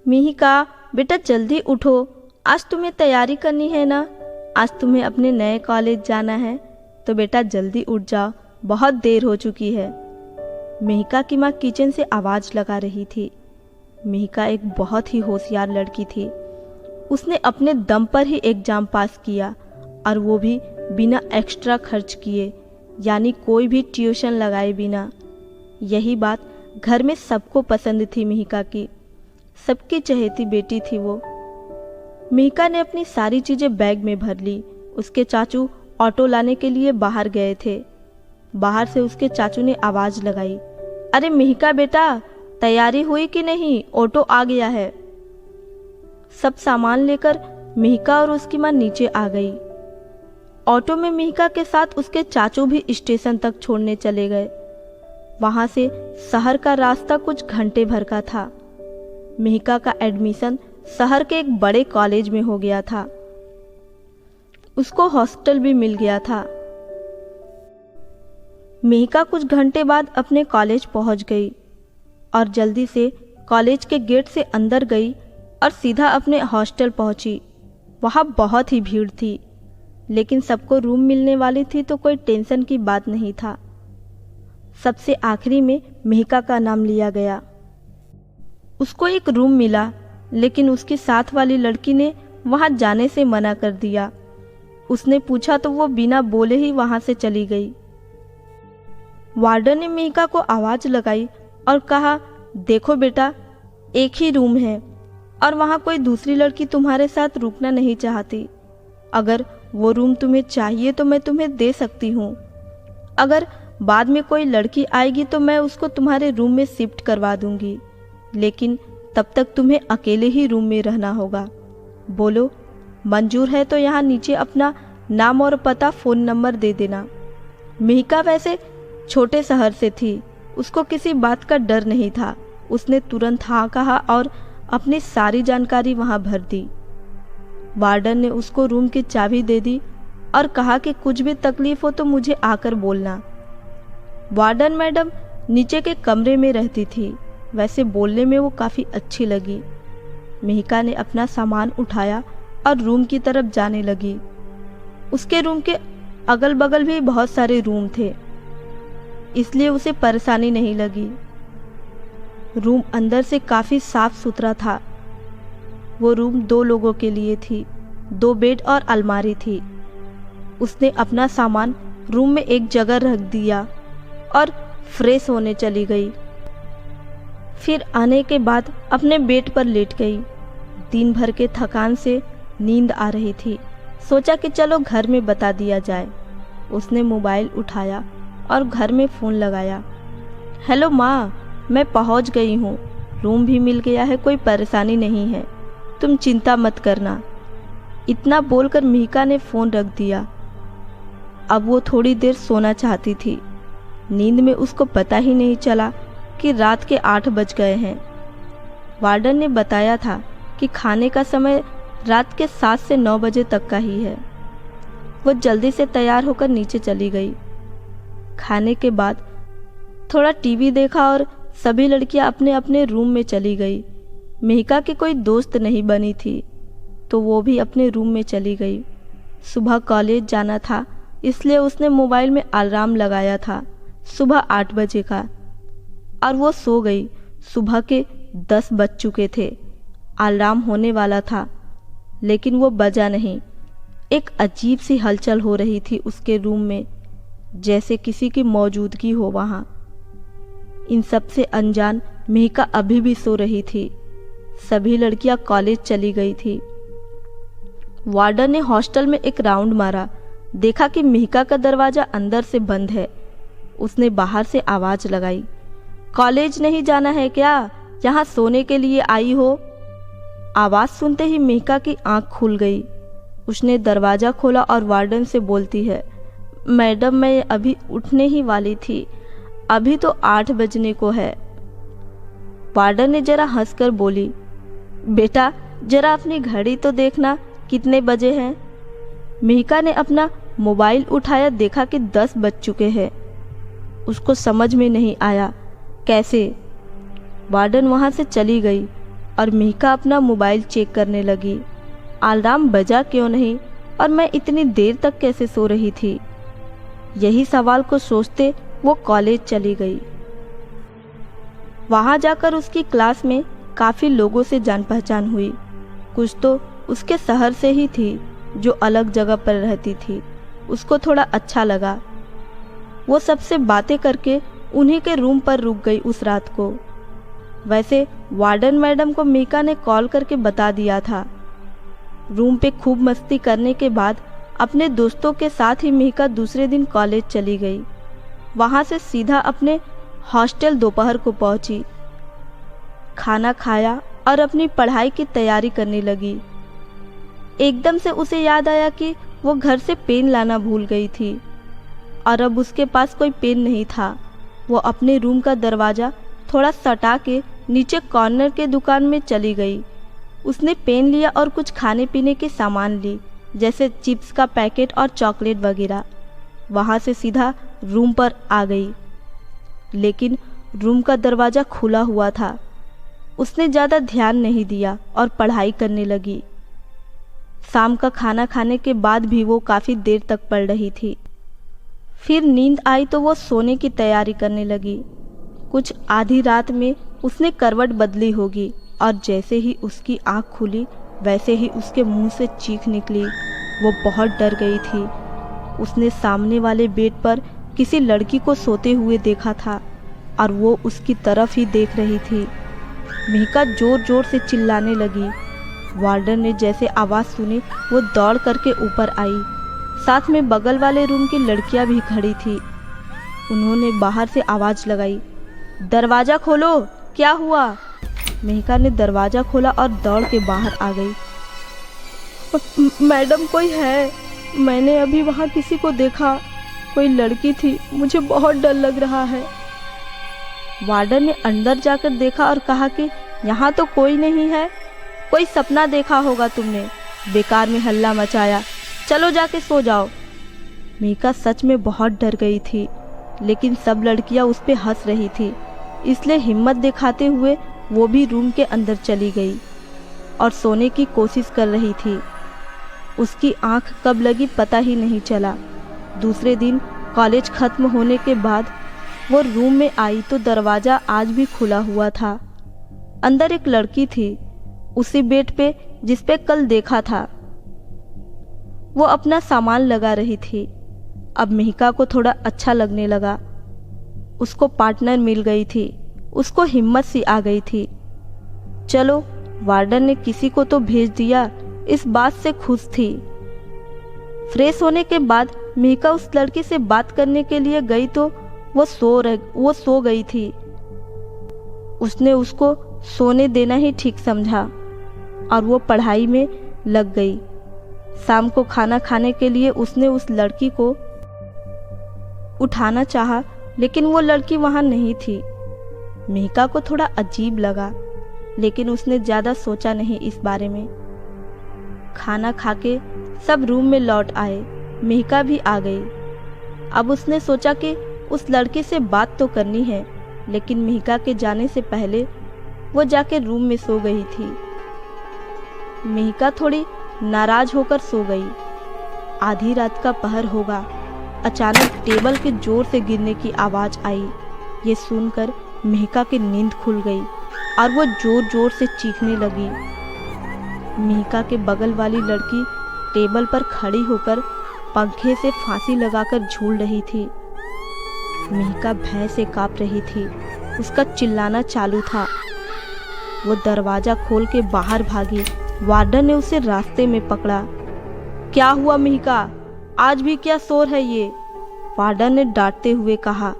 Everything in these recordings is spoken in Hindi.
मिहिका, बेटा जल्दी उठो, आज तुम्हें तैयारी करनी है ना। आज तुम्हें अपने नए कॉलेज जाना है, तो बेटा जल्दी उठ जाओ, बहुत देर हो चुकी है। मिहिका की माँ किचन से आवाज़ लगा रही थी। मिहिका एक बहुत ही होशियार लड़की थी। उसने अपने दम पर ही एग्ज़ाम पास किया, और वो भी बिना एक्स्ट्रा खर्च किए, यानी कोई भी ट्यूशन लगाए बिना। यही बात घर में सबको पसंद थी मिहिका की। सबकी चहेती बेटी थी वो। मिहिका ने अपनी सारी चीज़ें बैग में भर ली। उसके चाचू ऑटो लाने के लिए बाहर गए थे। बाहर से उसके चाचू ने आवाज़ लगाई, अरे मिहिका बेटा, तैयारी हुई कि नहीं, ऑटो आ गया है। सब सामान लेकर मिहिका और उसकी माँ नीचे आ गई। ऑटो में मिहिका के साथ उसके चाचू भी स्टेशन तक छोड़ने चले गए। वहाँ से शहर का रास्ता कुछ घंटे भर का था। मिहिका का एडमिशन शहर के एक बड़े कॉलेज में हो गया था। उसको हॉस्टल भी मिल गया था। मिहिका कुछ घंटे बाद अपने कॉलेज पहुंच गई और जल्दी से कॉलेज के गेट से अंदर गई और सीधा अपने हॉस्टल पहुंची। वहाँ बहुत ही भीड़ थी, लेकिन सबको रूम मिलने वाली थी, तो कोई टेंशन की बात नहीं था। सबसे आखिरी में मिहिका का नाम लिया गया। उसको एक रूम मिला, लेकिन उसकी साथ वाली लड़की ने वहाँ जाने से मना कर दिया। उसने पूछा तो वो बिना बोले ही वहाँ से चली गई। वार्डन ने मिहिका को आवाज़ लगाई और कहा, देखो बेटा, एक ही रूम है और वहाँ कोई दूसरी लड़की तुम्हारे साथ रुकना नहीं चाहती। अगर वो रूम तुम्हें चाहिए तो मैं तुम्हें दे सकती हूँ। अगर बाद में कोई लड़की आएगी तो मैं उसको तुम्हारे रूम में शिफ्ट करवा दूंगी, लेकिन तब तक तुम्हें अकेले ही रूम में रहना होगा। बोलो, मंजूर है तो यहाँ नीचे अपना नाम और पता, फ़ोन नंबर दे देना। मिहिका वैसे छोटे शहर से थी, उसको किसी बात का डर नहीं था। उसने तुरंत हाँ कहा और अपनी सारी जानकारी वहाँ भर दी। वार्डन ने उसको रूम की चाबी दे दी और कहा कि कुछ भी तकलीफ हो तो मुझे आकर बोलना। वार्डन मैडम नीचे के कमरे में रहती थी, वैसे बोलने में वो काफ़ी अच्छी लगी। मिहिका ने अपना सामान उठाया और रूम की तरफ जाने लगी। उसके रूम के अगल बगल भी बहुत सारे रूम थे, इसलिए उसे परेशानी नहीं लगी। रूम अंदर से काफ़ी साफ सुथरा था। वो रूम 2 लोगों के लिए थी। 2 बेड और अलमारी थी। उसने अपना सामान रूम में एक जगह रख दिया और फ्रेश होने चली गई। फिर आने के बाद अपने बेड पर लेट गई। दिन भर के थकान से नींद आ रही थी। सोचा कि चलो घर में बता दिया जाए। उसने मोबाइल उठाया और घर में फ़ोन लगाया। हेलो माँ, मैं पहुँच गई हूँ, रूम भी मिल गया है, कोई परेशानी नहीं है, तुम चिंता मत करना। इतना बोलकर मिहिका ने फ़ोन रख दिया। अब वो थोड़ी देर सोना चाहती थी। नींद में उसको पता ही नहीं चला कि रात के 8 बज गए हैं। वार्डन ने बताया था कि खाने का समय रात के 7 से 9 बजे तक का ही है। वो जल्दी से तैयार होकर नीचे चली गई। खाने के बाद थोड़ा टीवी देखा और सभी लड़कियां अपने अपने रूम में चली गई। मिहिका की कोई दोस्त नहीं बनी थी, तो वो भी अपने रूम में चली गई। सुबह कॉलेज जाना था, इसलिए उसने मोबाइल में अलार्म लगाया था सुबह 8 बजे का, और वो सो गई। सुबह के 10 बज चुके थे। अलार्म होने वाला था, लेकिन वो बजा नहीं। एक अजीब सी हलचल हो रही थी उसके रूम में, जैसे किसी की मौजूदगी हो वहाँ। इन सब से अनजान मिहिका अभी भी सो रही थी। सभी लड़कियां कॉलेज चली गई थी। वार्डन ने हॉस्टल में एक राउंड मारा, देखा कि मिहिका का दरवाज़ा अंदर से बंद है। उसने बाहर से आवाज़ लगाई, कॉलेज नहीं जाना है क्या, यहाँ सोने के लिए आई हो? आवाज़ सुनते ही मिहिका की आंख खुल गई। उसने दरवाज़ा खोला और वार्डन से बोलती है, मैडम मैं अभी उठने ही वाली थी, अभी तो 8 बजने को है। वार्डन ने जरा हंसकर बोली, बेटा जरा अपनी घड़ी तो देखना कितने बजे हैं। मिहिका ने अपना मोबाइल उठाया, देखा कि 10 बज चुके हैं। उसको समझ में नहीं आया कैसे। वार्डन वहाँ से चली गई और मिहिका अपना मोबाइल चेक करने लगी। अलार्म बजा क्यों नहीं और मैं इतनी देर तक कैसे सो रही थी? यही सवाल को सोचते वो कॉलेज चली गई। वहाँ जाकर उसकी क्लास में काफ़ी लोगों से जान पहचान हुई। कुछ तो उसके शहर से ही थी जो अलग जगह पर रहती थी। उसको थोड़ा अच्छा लगा। वो सबसे बातें करके उन्हीं के रूम पर रुक गई उस रात को। वैसे वार्डन मैडम को मिहिका ने कॉल करके बता दिया था। रूम पे खूब मस्ती करने के बाद अपने दोस्तों के साथ ही मिहिका दूसरे दिन कॉलेज चली गई। वहाँ से सीधा अपने हॉस्टल दोपहर को पहुँची, खाना खाया और अपनी पढ़ाई की तैयारी करने लगी। एकदम से उसे याद आया कि वो घर से पेन लाना भूल गई थी और अब उसके पास कोई पेन नहीं था। वो अपने रूम का दरवाज़ा थोड़ा सटा के नीचे कॉर्नर के दुकान में चली गई। उसने पेन लिया और कुछ खाने पीने के सामान ली, जैसे चिप्स का पैकेट और चॉकलेट वगैरह। वहाँ से सीधा रूम पर आ गई, लेकिन रूम का दरवाज़ा खुला हुआ था। उसने ज़्यादा ध्यान नहीं दिया और पढ़ाई करने लगी। शाम का खाना खाने के बाद भी वो काफ़ी देर तक पढ़ रही थी। फिर नींद आई तो वो सोने की तैयारी करने लगी। कुछ आधी रात में उसने करवट बदली होगी और जैसे ही उसकी आँख खुली वैसे ही उसके मुंह से चीख निकली। वो बहुत डर गई थी। उसने सामने वाले बेड पर किसी लड़की को सोते हुए देखा था और वो उसकी तरफ ही देख रही थी। मिहिका जोर जोर से चिल्लाने लगी। वार्डन ने जैसे आवाज़ सुनी वो दौड़ करके ऊपर आई। साथ में बगल वाले रूम की लड़कियां भी खड़ी थी। उन्होंने बाहर से आवाज़ लगाई, दरवाज़ा खोलो, क्या हुआ? मिहिका ने दरवाज़ा खोला और दौड़ के बाहर आ गई। मैडम कोई है? मैंने अभी वहाँ किसी को देखा, कोई लड़की थी, मुझे बहुत डर लग रहा है। वार्डन ने अंदर जाकर देखा और कहा कि यहाँ तो कोई नहीं है, कोई सपना देखा होगा तुमने, बेकार में हल्ला मचाया, चलो जाके सो जाओ। मिहिका सच में बहुत डर गई थी, लेकिन सब लड़कियां उस पे हंस रही थी, इसलिए हिम्मत दिखाते हुए वो भी रूम के अंदर चली गई और सोने की कोशिश कर रही थी। उसकी आंख कब लगी पता ही नहीं चला। दूसरे दिन कॉलेज खत्म होने के बाद वो रूम में आई तो दरवाज़ा आज भी खुला हुआ था। अंदर एक लड़की थी, उसी बेड पे जिस पे कल देखा था। वो अपना सामान लगा रही थी। अब मिहिका को थोड़ा अच्छा लगने लगा। उसको पार्टनर मिल गई थी, उसको हिम्मत सी आ गई थी। चलो, वार्डन ने किसी को तो भेज दिया, इस बात से खुश थी। फ्रेश होने के बाद मिहिका उस लड़की से बात करने के लिए गई तो वो सो गई थी। उसने उसको सोने देना ही ठीक समझा और वो पढ़ाई में लग गई। शाम को खाना खाने के लिए उसने उस लड़की को उठाना चाहा, लेकिन वो लड़की वहाँ नहीं थी। मिहिका को थोड़ा अजीब लगा, लेकिन उसने ज़्यादा सोचा नहीं इस बारे में। खाना खाके सब रूम में लौट आए। मिहिका भी आ गई। अब उसने सोचा कि उस लड़की से बात तो करनी है, लेकिन मिहिका के जाने से पहले वो जाके रूम में सो गई थी। मिहिका थोड़ी नाराज होकर सो गई। आधी रात का पहर होगा। अचानक टेबल के जोर से गिरने की आवाज़ आई। ये सुनकर मिहिका की नींद खुल गई और वो जोर जोर से चीखने लगी। मिहिका के बगल वाली लड़की टेबल पर खड़ी होकर पंखे से फांसी लगाकर झूल रही थी। मिहिका भय से कांप रही थी। उसका चिल्लाना चालू था। वो दरवाज़ा खोल के बाहर भागी। वार्डन ने उसे रास्ते में पकड़ा। क्या हुआ मिहिका, आज भी क्या शोर है ये? वार्डन ने डांटते हुए कहा।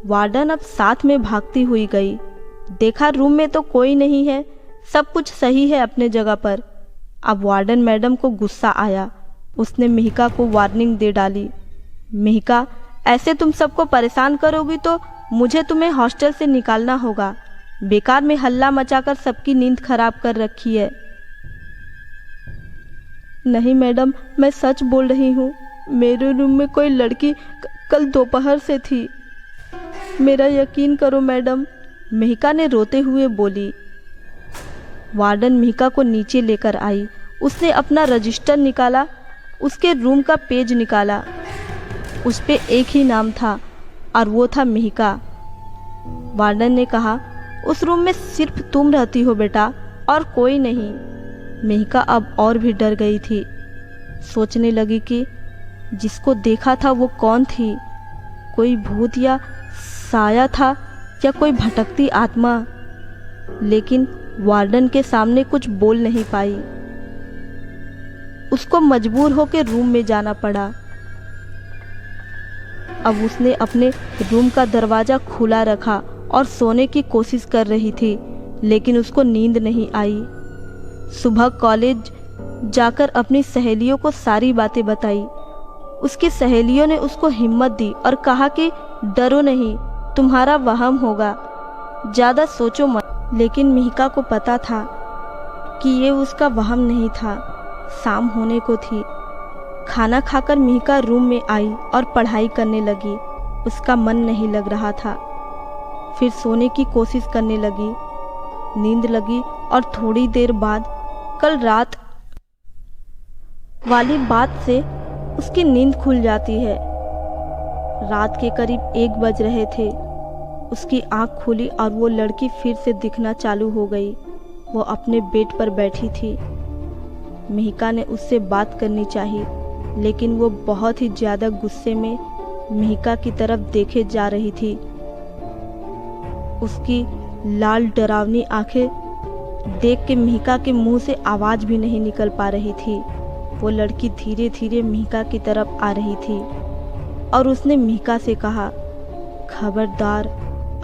वार्डन अब साथ में भागती हुई गई। देखा रूम में तो कोई नहीं है, सब कुछ सही है अपने जगह पर। अब वार्डन मैडम को गुस्सा आया। उसने मिहिका को वार्निंग दे डाली। मिहिका, ऐसे तुम सबको परेशान करोगी तो मुझे तुम्हें हॉस्टल से निकालना होगा। बेकार में हल्ला मचाकर सबकी नींद खराब कर रखी है। नहीं मैडम, मैं सच बोल रही हूँ। मेरे रूम में कोई लड़की कल दोपहर से थी। मेरा यकीन करो मैडम, मिहिका ने रोते हुए बोली। वार्डन मिहिका को नीचे लेकर आई। उसने अपना रजिस्टर निकाला, उसके रूम का पेज निकाला। उस पे एक ही नाम था और वो था मिहिका। वार्डन ने कहा, उस रूम में सिर्फ तुम रहती हो बेटा, और कोई नहीं। मिहिका अब और भी डर गई थी। सोचने लगी कि जिसको देखा था वो कौन थी, कोई भूत या साया था या कोई भटकती आत्मा। लेकिन वार्डन के सामने कुछ बोल नहीं पाई। उसको मजबूर होकर रूम में जाना पड़ा। अब उसने अपने रूम का दरवाज़ा खुला रखा और सोने की कोशिश कर रही थी, लेकिन उसको नींद नहीं आई। सुबह कॉलेज जाकर अपनी सहेलियों को सारी बातें बताई। उसकी सहेलियों ने उसको हिम्मत दी और कहा कि डरो नहीं, तुम्हारा वहम होगा, ज़्यादा सोचो मत। लेकिन मिहिका को पता था कि ये उसका वहम नहीं था। शाम होने को थी। खाना खाकर मिहिका रूम में आई और पढ़ाई करने लगी। उसका मन नहीं लग रहा था। फिर सोने की कोशिश करने लगी। नींद लगी और थोड़ी देर बाद कल रात वाली बात से उसकी नींद खुल जाती है। रात के करीब 1 बज रहे थे। उसकी आंख खुली और वो लड़की फिर से दिखना चालू हो गई। वो अपने बेड पर बैठी थी। मिहिका ने उससे बात करनी चाहिए, लेकिन वो बहुत ही ज़्यादा गुस्से में मिहिका की तरफ देखे जा रही थी। उसकी लाल डरावनी आंखें देख के मिहिका के मुंह से आवाज़ भी नहीं निकल पा रही थी। वो लड़की धीरे धीरे मिहिका की तरफ आ रही थी और उसने मिहिका से कहा, खबरदार,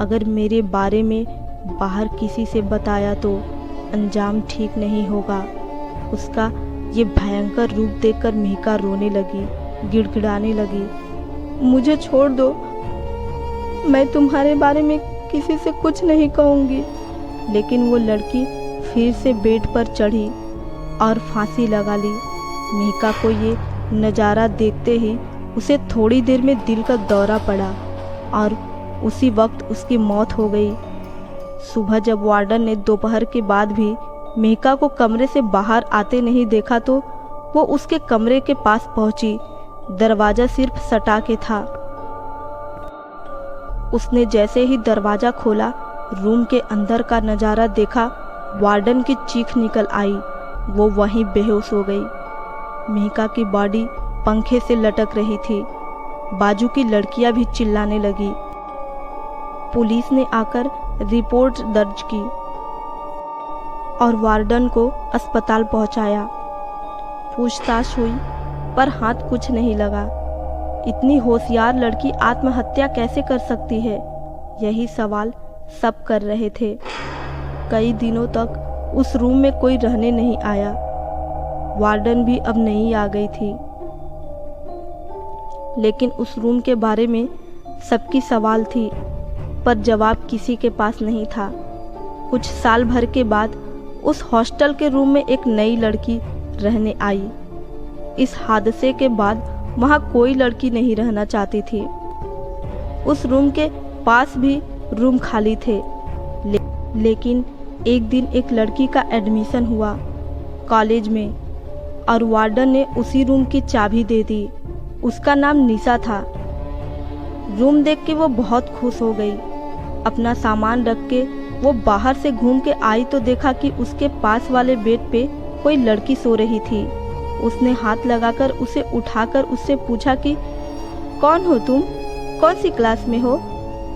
अगर मेरे बारे में बाहर किसी से बताया तो अंजाम ठीक नहीं होगा। उसका ये भयंकर रूप देखकर मिहिका रोने लगी, गिड़गिड़ाने लगी। मुझे छोड़ दो, मैं तुम्हारे बारे में किसी से कुछ नहीं कहूँगी। लेकिन वो लड़की फिर से बेड पर चढ़ी और फांसी लगा ली। मिहिका को ये नज़ारा देखते ही उसे थोड़ी देर में दिल का दौरा पड़ा और उसी वक्त उसकी मौत हो गई। सुबह जब वार्डन ने दोपहर के बाद भी मिहिका को कमरे से बाहर आते नहीं देखा तो वो उसके कमरे के पास पहुंची। दरवाज़ा सिर्फ सटा के था। उसने जैसे ही दरवाज़ा खोला, रूम के अंदर का नज़ारा देखा। वार्डन की चीख निकल आई। वो वहीं बेहोश हो गई। मिहिका की बॉडी पंखे से लटक रही थी। बाजू की लड़कियां भी चिल्लाने लगी। पुलिस ने आकर रिपोर्ट दर्ज की और वार्डन को अस्पताल पहुंचाया। पूछताछ हुई पर हाथ कुछ नहीं लगा। इतनी होशियार लड़की आत्महत्या कैसे कर सकती है? यही सवाल सब कर रहे थे। कई दिनों तक उस रूम में कोई रहने नहीं आया। वार्डन भी अब नहीं आ गई थी। लेकिन उस रूम के बारे में सबकी सवाल थी, पर जवाब किसी के पास नहीं था। कुछ साल भर के बाद उस हॉस्टल के रूम में एक नई लड़की रहने आई। इस हादसे के बाद वहाँ कोई लड़की नहीं रहना चाहती थी। उस रूम के पास भी रूम खाली थे। लेकिन एक दिन एक लड़की का एडमिशन हुआ कॉलेज में और वार्डन ने उसी रूम की चाबी दे दी। उसका नाम निशा था। रूम देख के वो बहुत खुश हो गई। अपना सामान रख के वो बाहर से घूम के आई तो देखा कि उसके पास वाले बेड पे कोई लड़की सो रही थी। उसने हाथ लगाकर उसे उठाकर उससे पूछा कि कौन हो तुम, कौन सी क्लास में हो,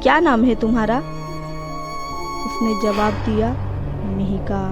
क्या नाम है तुम्हारा? उसने जवाब दिया, मिहिका।